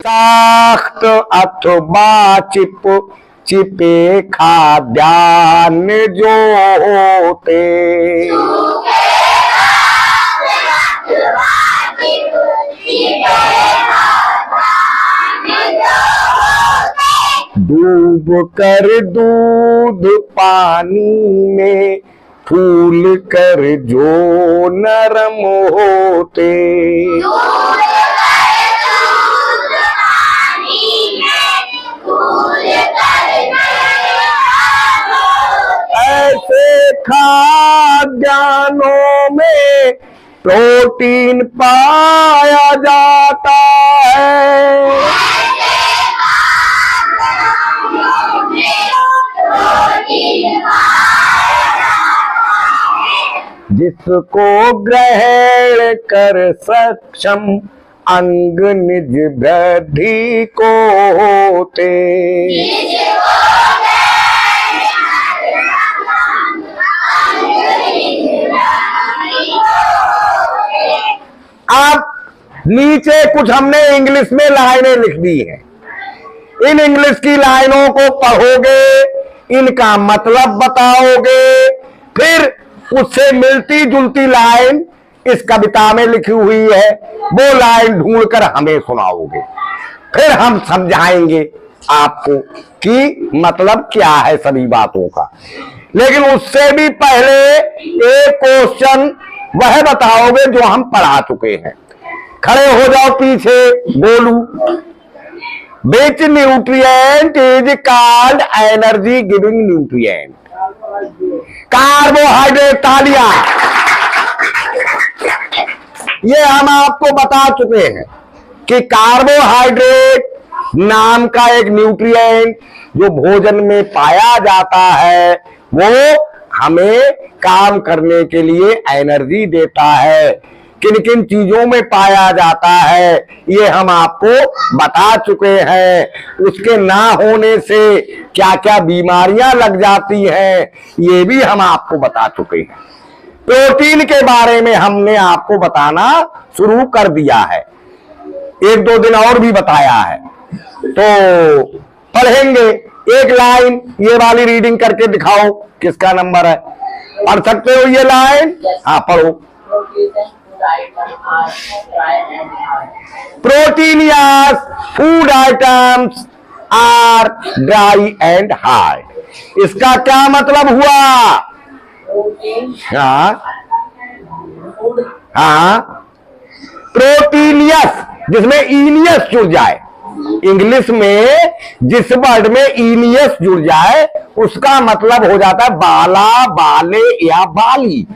साख्त अथवा चिपे खाद्यान्न जो होते। डूब कर दूध पानी में फूल कर जो नरम होते। ऐसे खाद्यान्नों में प्रोटीन पाया जाता है। जिसको ग्रहण कर सक्षम अंग निज वृद्धि को होते। आप नीचे कुछ हमने इंग्लिश में लाइनें लिख दी हैं। इन इंग्लिश की लाइनों को पढ़ोगे, इनका मतलब बताओगे, फिर उससे मिलती जुलती लाइन इस कविता में लिखी हुई है, वो लाइन ढूंढकर हमें सुनाओगे। फिर हम समझाएंगे आपको कि मतलब क्या है सभी बातों का। लेकिन उससे भी पहले एक क्वेश्चन वह बताओगे जो हम पढ़ा चुके हैं। खड़े हो जाओ पीछे, बोलू। विच nutrient is called energy giving nutrient? Carbohydrate. तालियां। ये हम आपको बता चुके हैं कि कार्बोहाइड्रेट नाम का एक न्यूट्रिएंट जो भोजन में पाया जाता है वो हमें काम करने के लिए एनर्जी देता है। किन किन चीजों में पाया जाता है ये हम आपको बता चुके हैं। उसके ना होने से क्या क्या बीमारियां लग जाती हैं ये भी हम आपको बता चुके हैं। प्रोटीन के बारे में हमने आपको बताना शुरू कर दिया है, एक दो दिन और भी बताया है। तो पढ़ेंगे एक लाइन, ये वाली रीडिंग करके दिखाओ किसका नंबर है। पढ़ सकते हो ये लाइन? हाँ पढ़ो। Proteinous food items are dry and hard। इसका क्या मतलब हुआ? हाँ प्रोटीनियस, जिसमें इनियस जुड़ जाए। इंग्लिश में जिस वर्ड में इनियस जुड़ जाए उसका मतलब हो जाता है बाला, बाले या बाली।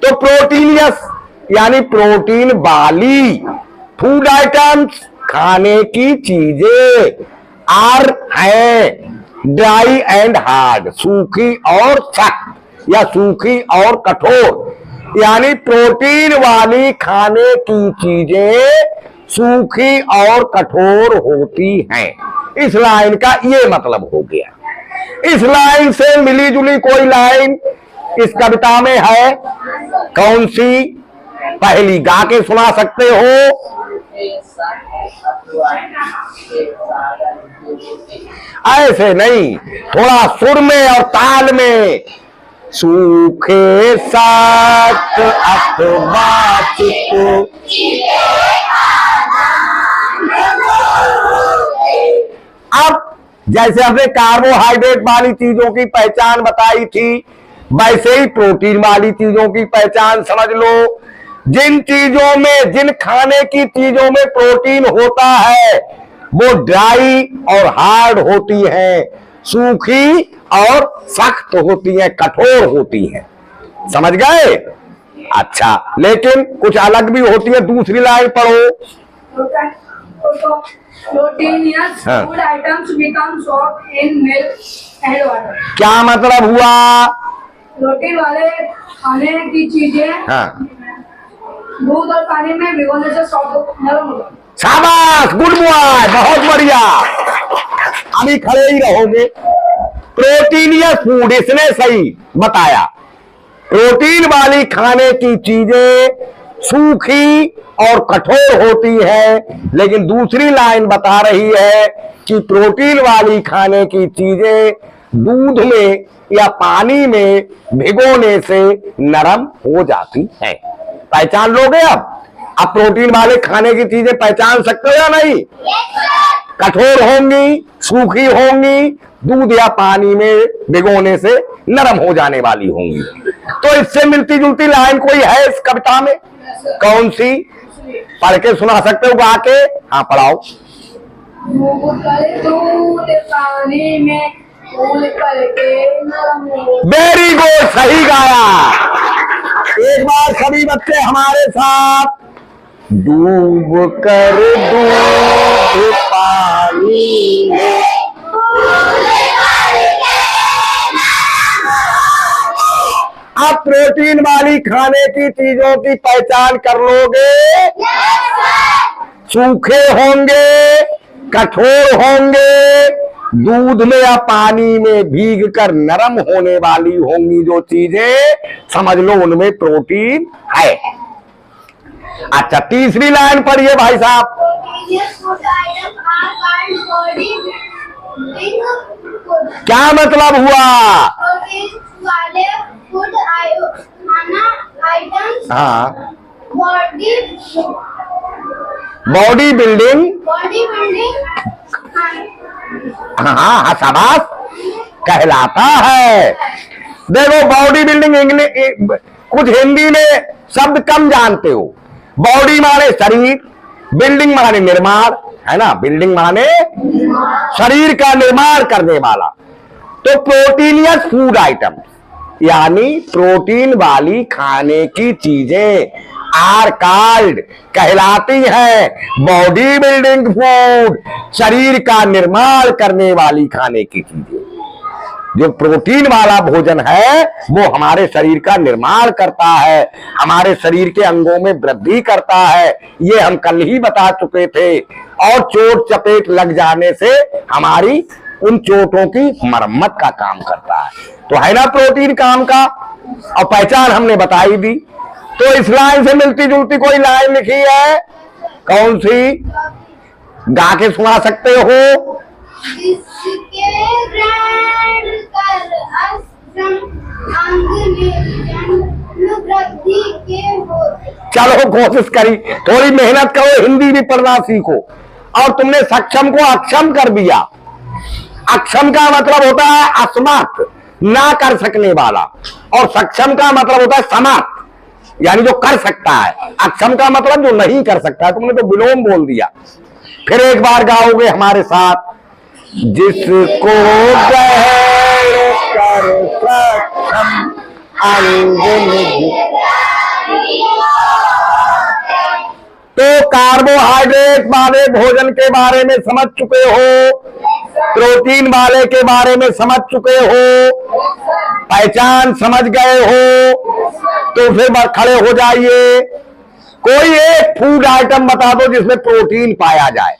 तो प्रोटीनियस यानी प्रोटीन वाली फूड आइटम्स, खाने की चीजें, आर है ड्राई एंड हार्ड, सूखी और सख्त या सूखी और कठोर। यानी प्रोटीन वाली खाने की चीजें सूखी और कठोर होती हैं। इस लाइन का ये मतलब हो गया। इस लाइन से मिली जुली कोई लाइन इस कविता में है? कौन सी? पहली गा के सुना सकते हो? ऐसे नहीं, थोड़ा सुर में और ताल में। सूखे सख्त अथवा अब जैसे हमने कार्बोहाइड्रेट वाली चीजों की पहचान बताई थी वैसे ही प्रोटीन वाली चीजों की पहचान समझ लो। जिन चीजों में, जिन खाने की चीजों में प्रोटीन होता है वो ड्राई और हार्ड होती हैं, सूखी और सख्त होती हैं, कठोर होती हैं। समझ गए? अच्छा, लेकिन कुछ अलग भी होती है। दूसरी लाइन पढ़ो। Proteinous food items become soft in milk and water। क्या मतलब हुआ? प्रोटीन वाले खाने की चीजें दूध और पानी में भिगोने से सॉफ्ट नरम होगा। शाबाश, गुड बॉय, बहुत बढ़िया। अभी खड़े ही रहोगे। प्रोटीनियस फूड, इसने सही बताया। प्रोटीन वाली खाने की चीजें सूखी और कठोर होती है। लेकिन दूसरी लाइन बता रही है कि प्रोटीन वाली खाने की चीजें दूध में या पानी में भिगोने से नरम हो जाती हैं। पहचान लोगे अब प्रोटीन वाले खाने की चीजें पहचान सकते हो या नहीं? कठोर होंगी, सूखी होंगी, दूध या पानी में भिगोने से नरम हो जाने वाली होंगी। तो इससे मिलती जुलती लाइन कोई है इस कविता में? कौन सी? पढ़ के सुना सकते हो गा के? हाँ पढ़ाओ। दूध पानी में फूल करके नरम हो। वेरी गुड, सही गाया। एक बार सभी बच्चे हमारे साथ, डूब कर दूध पानी में। अब प्रोटीन वाली खाने की चीजों की पहचान कर लोगे? सूखे होंगे, कठोर होंगे, दूध में या पानी में भीग कर नरम होने वाली होंगी जो चीजें, समझ लो उनमें प्रोटीन है। अच्छा, तीसरी लाइन पढ़िए भाई साहब। क्या मतलब हुआ? हाँ, बॉडी बिल्डिंग। हाँ, शाबाश, कहलाता है। देखो, बॉडी बिल्डिंग इंग्लिश कुछ हिंदी में शब्द कम जानते हो। बॉडी माने शरीर, बिल्डिंग माने निर्माण, है ना? बिल्डिंग माने शरीर का निर्माण करने वाला। तो प्रोटीनियस फूड आइटम यानी प्रोटीन वाली खाने की चीजें आर कॉल्ड कहलाती है बॉडी बिल्डिंग फूड, शरीर का निर्माण करने वाली खाने की चीजें। जो प्रोटीन वाला भोजन है वो हमारे शरीर का निर्माण करता है, हमारे शरीर के अंगों में वृद्धि करता है। ये हम कल ही बता चुके थे। और चोट चपेट लग जाने से हमारी उन चोटों की मरम्मत का काम करता है। तो है ना प्रोटीन काम का? और पहचान हमने बताई दी। तो इस लाइन से मिलती जुलती कोई लाइन लिखी है? कौन सी? गा के सुना सकते हो? चलो कोशिश करी, थोड़ी मेहनत करो, हिंदी भी पढ़ना सीखो। और तुमने सक्षम को अक्षम कर दिया। अक्षम का मतलब होता है असमर्थ, ना कर सकने वाला, और सक्षम का मतलब होता है समर्थ, यानी जो कर सकता है। अक्षम का मतलब जो नहीं कर सकता है। तुमने तो विलोम बोल दिया। फिर एक बार गाओगे हमारे साथ, जिसको गैर कर सक्षम अंग निज। तो कार्बोहाइड्रेट वाले भोजन के बारे में समझ चुके हो, प्रोटीन वाले के बारे में समझ चुके हो, पहचान समझ गए हो। तो फिर खड़े हो जाइए, कोई एक फूड आइटम बता दो जिसमें प्रोटीन पाया जाए।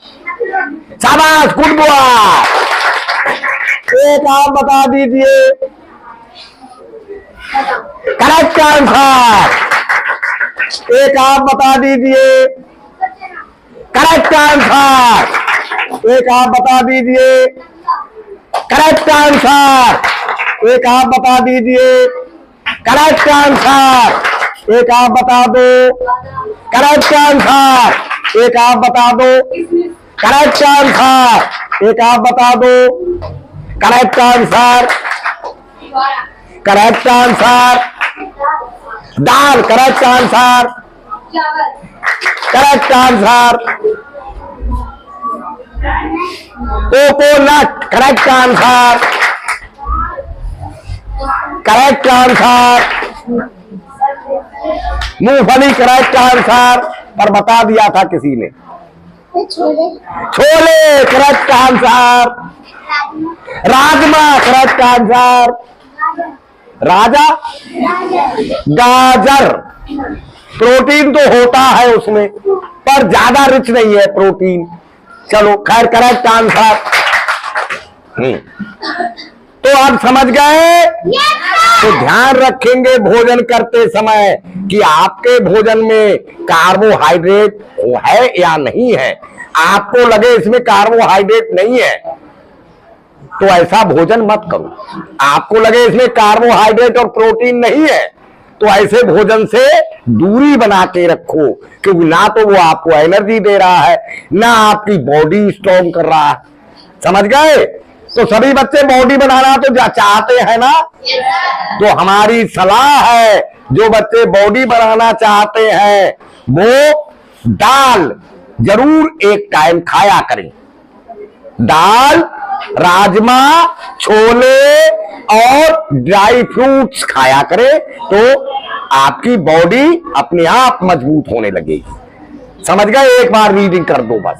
शाबाश, गुड बॉय। एक आप बता दीजिए। Correct answer. एक आप बता दीजिए। Correct answer. एक आप बता दीजिए। Correct answer. एक आप बता दीजिए। Correct answer. एक आप बता दो। Correct answer. एक आप बता दो। Correct answer. एक आप बता दो। Correct answer. Correct answer. दाल। Correct answer. Correct answer. Coconut. Correct answer. Correct answer. मूंगफली। Correct answer. पर बता दिया था किसी ने। Chole. Chole. Correct answer. Rajma. Correct answer. राजा। गाजर। प्रोटीन तो होता है उसमें, पर ज्यादा रिच नहीं है प्रोटीन। चलो खैर, करेक्ट आंसर। तो आप समझ गए? तो ध्यान रखेंगे भोजन करते समय कि आपके भोजन में कार्बोहाइड्रेट है या नहीं है। आपको लगे इसमें कार्बोहाइड्रेट नहीं है तो ऐसा भोजन मत करो। आपको लगे इसमें कार्बोहाइड्रेट और प्रोटीन नहीं है तो ऐसे भोजन से दूरी बना के रखो, क्योंकि ना तो वो आपको एनर्जी दे रहा है ना आपकी बॉडी स्ट्रॉन्ग कर रहा है। समझ गए? तो सभी बच्चे बॉडी बनाना तो चाहते हैं ना? तो हमारी सलाह है जो बच्चे बॉडी बनाना चाहते हैं वो दाल जरूर एक टाइम खाया करें। दाल, राजमा, छोले और ड्राई फ्रूट्स खाया करें तो आपकी बॉडी अपने आप मजबूत होने लगेगी। समझ गए? एक बार रीडिंग कर दो बस।